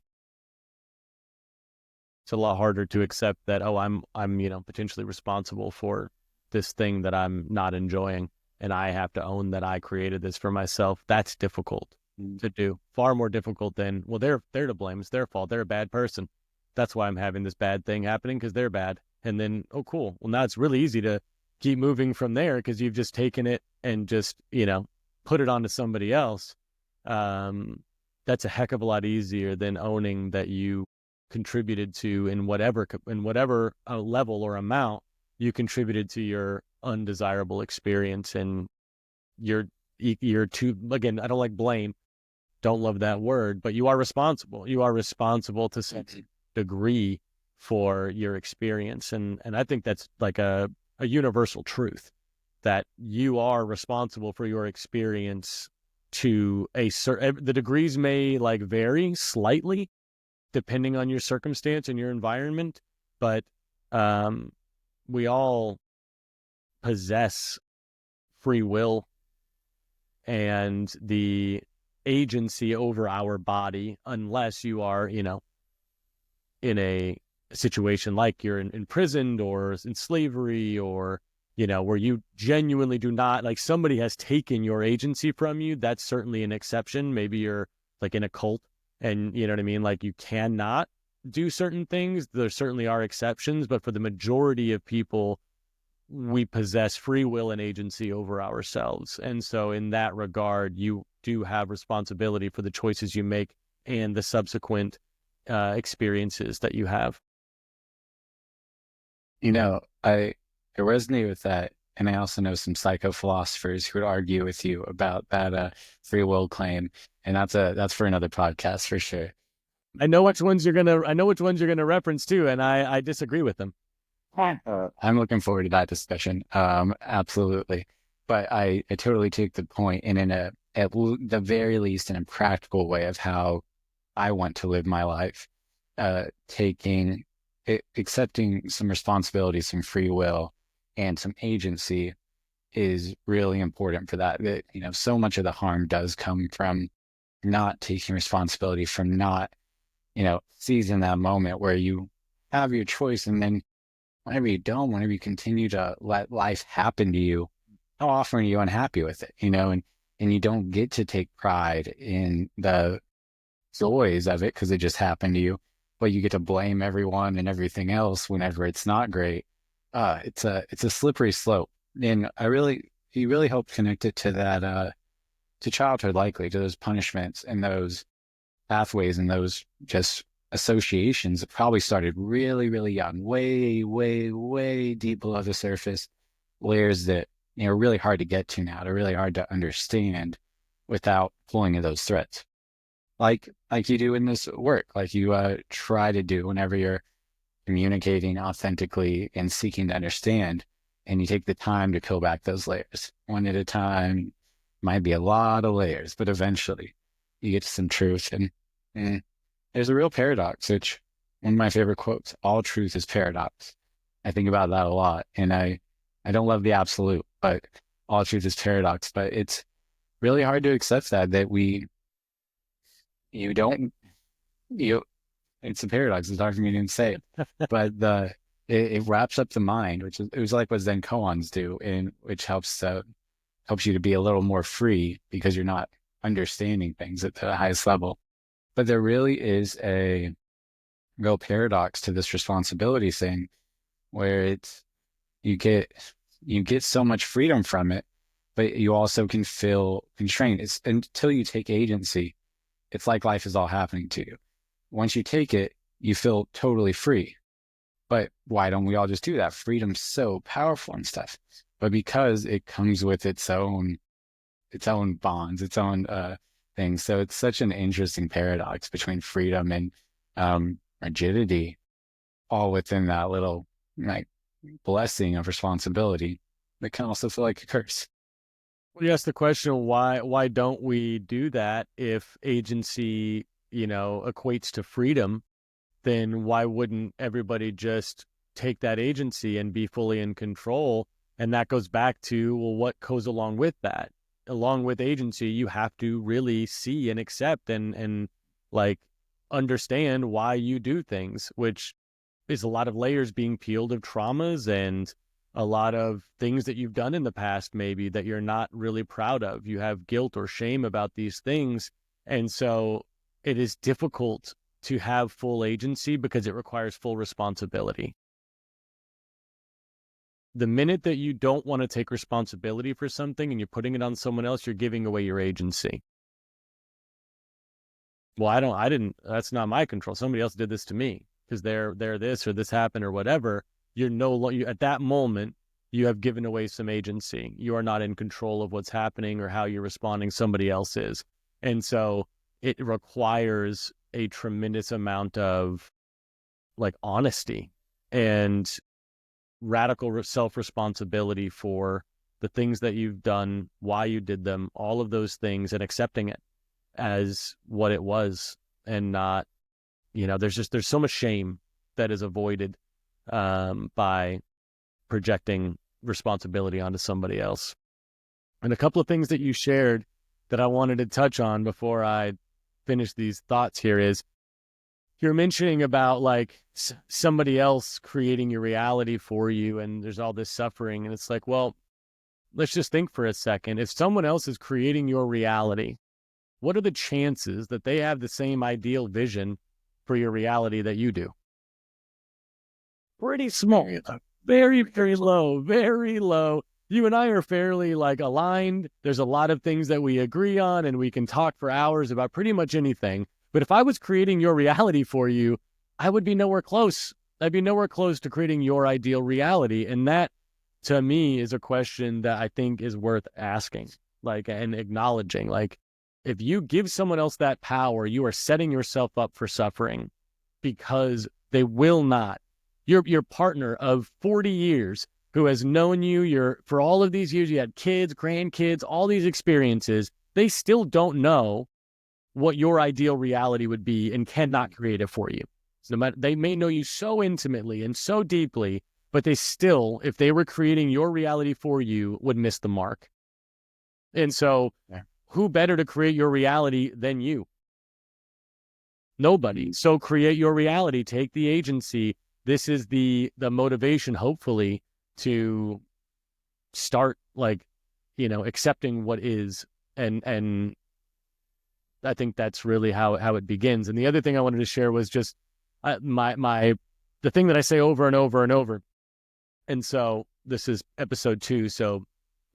It's a lot harder to accept that, oh, I'm potentially responsible for this thing that I'm not enjoying, and I have to own that I created this for myself. That's difficult to do. Far more difficult than, well, they're to blame. It's their fault. They're a bad person. That's why I'm having this bad thing happening, because they're bad. And then, oh, cool. Well, now it's really easy to keep moving from there because you've just taken it and just, put it onto somebody else. That's a heck of a lot easier than owning that you contributed to, in whatever level or amount you contributed to your undesirable experience. And you're too, again, I don't like blame, don't love that word, but you are responsible. You are responsible to some degree for your experience. And I think that's like a universal truth, that you are responsible for your experience to a certain, the degrees may like vary slightly depending on your circumstance and your environment, but we all possess free will and the agency over our body, unless you are, in a situation like you're imprisoned or in slavery, or, where you genuinely do not, like somebody has taken your agency from you. That's certainly an exception. Maybe you're like in a cult and you know what I mean? Like you cannot do certain things. There certainly are exceptions, but for the majority of people, we possess free will and agency over ourselves. And so in that regard, you do have responsibility for the choices you make and the subsequent experiences that you have. I resonate with that. And I also know some psycho-philosophers who would argue with you about that free will claim. And that's for another podcast for sure. I know which ones you're gonna reference too, and I disagree with them. I'm looking forward to that discussion. Absolutely. But I totally take the point, and at the very least, in a practical way of how I want to live my life, accepting some responsibility, some free will, and some agency is really important for that. That, so much of the harm does come from not taking responsibility, from not, seizing that moment where you have your choice, and then whenever you continue to let life happen to you, how often are you unhappy with it, and you don't get to take pride in the joys of it because it just happened to you, but you get to blame everyone and everything else whenever it's not great. It's a slippery slope. And he really helped connect it to that, to childhood, likely to those punishments and those pathways and those just associations that probably started really, really young, way, way, way deep below the surface, layers that, are really hard to get to now. They're really hard to understand without pulling at those threads. Like you do in this work, like you try to do whenever you're communicating authentically and seeking to understand, and you take the time to peel back those layers one at a time. Might be a lot of layers, but eventually you get to some truth. And there's a real paradox, which one of my favorite quotes, all truth is paradox. I think about that a lot, and I don't love the absolute, but all truth is paradox. But it's really hard to accept that it's a paradox. It's hard for me to even say it, but it wraps up the mind, it was like what Zen koans do, and which helps you to be a little more free because you're not understanding things at the highest level. But there really is a real paradox to this responsibility thing, where you get so much freedom from it, but you also can feel constrained. It's until you take agency, it's like life is all happening to you. Once you take it, you feel totally free. But why don't we all just do that? Freedom's so powerful and stuff. But because it comes with its own bonds, its own things. So it's such an interesting paradox between freedom and rigidity, all within that little like blessing of responsibility that can also feel like a curse. Well, you ask the question, why don't we do that? If agency, equates to freedom, then why wouldn't everybody just take that agency and be fully in control? And that goes back to, well, what goes along with that? Along with agency, you have to really see and accept and like understand why you do things, which is a lot of layers being peeled of traumas and a lot of things that you've done in the past, maybe that you're not really proud of. You have guilt or shame about these things. And so it is difficult to have full agency because it requires full responsibility. The minute that you don't want to take responsibility for something and you're putting it on someone else, you're giving away your agency. Well, I didn't, that's not my control. Somebody else did this to me because they're this or this happened or whatever. You're at that moment, you have given away some agency. You are not in control of what's happening or how you're responding. Somebody else is. And so it requires a tremendous amount of like honesty and radical self-responsibility for the things that you've done, why you did them, all of those things, and accepting it as what it was, and not, there's so much shame that is avoided by projecting responsibility onto somebody else. And a couple of things that you shared that I wanted to touch on before I finish these thoughts here is, you're mentioning about like somebody else creating your reality for you, and there's all this suffering. And it's like, well, let's just think for a second. If someone else is creating your reality, what are the chances that they have the same ideal vision for your reality that you do? Pretty small. Very, very low, very low. You and I are fairly like aligned. There's a lot of things that we agree on, and we can talk for hours about pretty much anything. But if I was creating your reality for you, I would be nowhere close. I'd be nowhere close to creating your ideal reality. And that, to me, is a question that I think is worth asking, like, and acknowledging. Like, if you give someone else that power, you are setting yourself up for suffering, because they will not. Your partner of 40 years who has known you, for all of these years, you had kids, grandkids, all these experiences, they still don't know what your ideal reality would be and cannot create it for you. So they may know you so intimately and so deeply, but they still, if they were creating your reality for you, would miss the mark. And so who better to create your reality than you? Nobody. So create your reality, take the agency. This is the motivation, hopefully, to start accepting what is, and I think that's really how it begins. And the other thing I wanted to share was just the thing that I say over and over and over. And so this is episode 2. So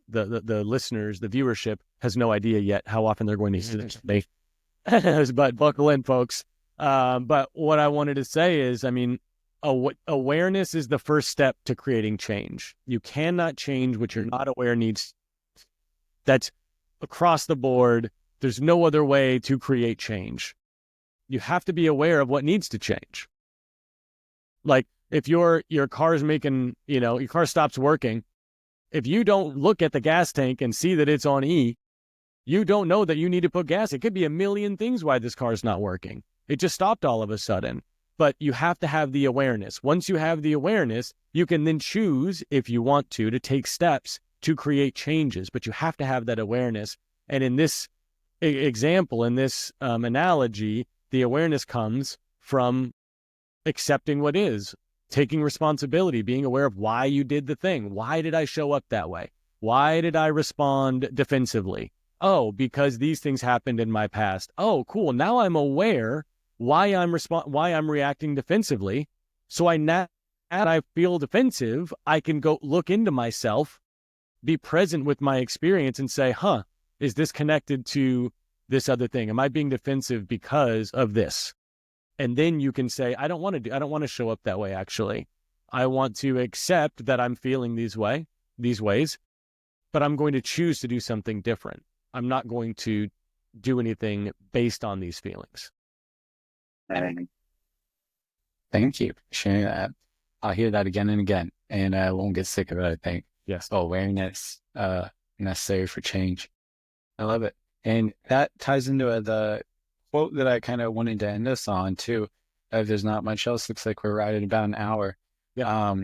the listeners, the viewership has no idea yet how often they're going to hear this. But buckle in, folks. But what I wanted to say is, awareness is the first step to creating change. You cannot change what you're not aware needs. That's across the board. There's no other way to create change. You have to be aware of what needs to change. Like if your car's making, your car stops working, if you don't look at the gas tank and see that it's on E, you don't know that you need to put gas. It could be a million things why this car's not working. It just stopped all of a sudden. But you have to have the awareness. Once you have the awareness, you can then choose, if you want to take steps to create changes. But you have to have that awareness. And in this example, in this analogy, the awareness comes from accepting what is, taking responsibility, being aware of why you did the thing. Why did I show up that way? Why did I respond defensively? Oh, because these things happened in my past. Oh, cool. Now I'm aware why I'm reacting defensively. So I feel defensive, I can go look into myself, be present with my experience and say, is this connected to this other thing? Am I being defensive because of this? And then you can say, I don't want to show up that way. Actually, I want to accept that I'm feeling these ways, but I'm going to choose to do something different. I'm not going to do anything based on these feelings. Thank you for sharing that. I'll hear that again and again, and I won't get sick of it, I think. Yes. Awareness, necessary for change. I love it. And that ties into the quote that I kind of wanted to end us on too. If there's not much else, looks like we're right at about an hour. Yeah.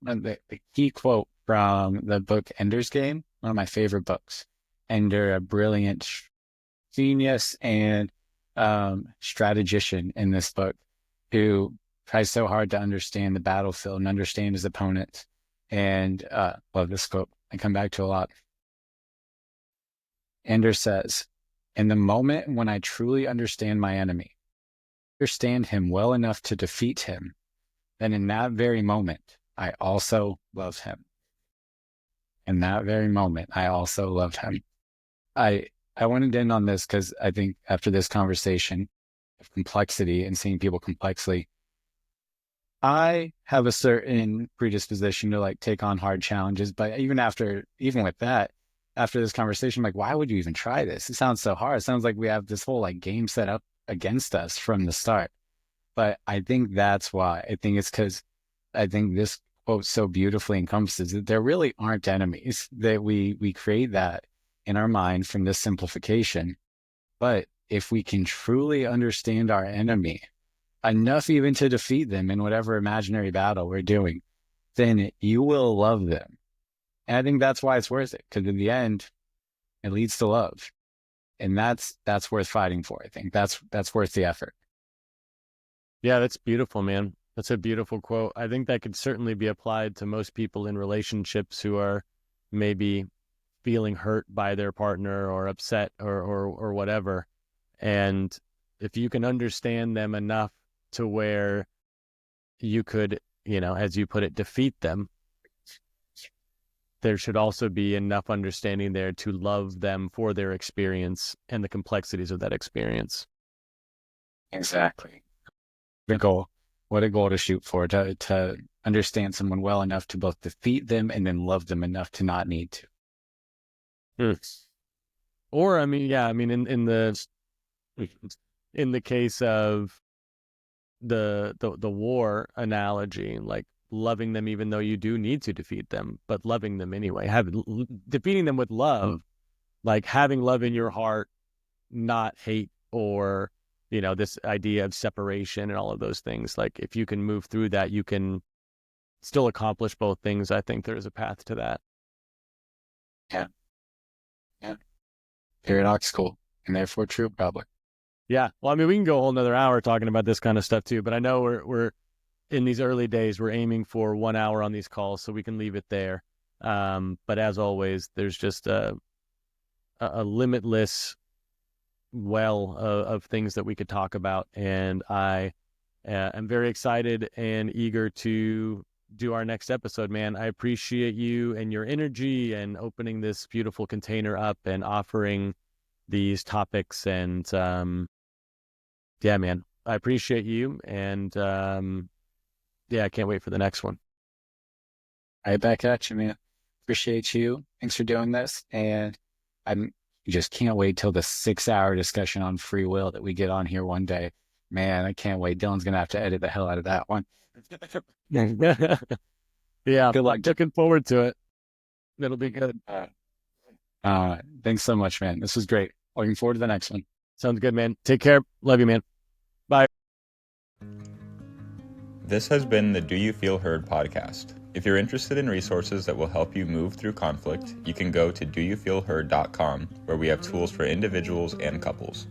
The key quote from the book Ender's Game, one of my favorite books. Ender, a brilliant genius and strategician in this book, who tries so hard to understand the battlefield and understand his opponents. And love this quote. I come back to a lot. Ender says, "In the moment when I truly understand my enemy, understand him well enough to defeat him, then in that very moment, I also love him." In that very moment, I also love him. I wanted to end on this because I think after this conversation of complexity and seeing people complexly, I have a certain predisposition to take on hard challenges. But even with that, after this conversation, I'm like, why would you even try this? It sounds so hard. It sounds like we have this whole like game set up against us from the start. But I think that's why. I think it's because I think this quote so beautifully encompasses that there really aren't enemies, that we create that in our mind from this simplification. But if we can truly understand our enemy enough even to defeat them in whatever imaginary battle we're doing, then you will love them. And I think that's why it's worth it, because in the end, it leads to love. And that's worth fighting for. I think that's worth the effort. Yeah, that's beautiful, man. That's a beautiful quote. I think that could certainly be applied to most people in relationships who are maybe feeling hurt by their partner or upset or whatever. And if you can understand them enough to where you could, as you put it, defeat them, there should also be enough understanding there to love them for their experience and the complexities of that experience. Exactly. The goal. What a goal to shoot for, to understand someone well enough to both defeat them and then love them enough to not need to. Or, in the case of the war analogy, like loving them even though you do need to defeat them, but loving them anyway, defeating them with love, like having love in your heart, not hate or, this idea of separation and all of those things. Like if you can move through that, you can still accomplish both things. I think there is a path to that. Yeah. Paradoxical and therefore true, probably. Yeah. Well, we can go a whole nother hour talking about this kind of stuff too, but I know we're in these early days, we're aiming for 1 hour on these calls, so we can leave it there. But as always, there's just a limitless well of things that we could talk about. And I am very excited and eager to do our next episode, man. I appreciate you and your energy and opening this beautiful container up and offering these topics. And yeah, man, I appreciate you. And yeah, I can't wait for the next one. Right back at you, man. Appreciate you. Thanks for doing this. And I just can't wait till the 6-hour discussion on free will that we get on here one day. Man, I can't wait. Dylan's going to have to edit the hell out of that one. Yeah, good luck. Looking forward to it. It'll be good. Thanks so much, man. This was great. Looking forward to the next one. Sounds good, man. Take care. Love you, man. Bye. This has been the Do You Feel Heard podcast. If you're interested in resources that will help you move through conflict, you can go to doyoufeelheard.com, where we have tools for individuals and couples.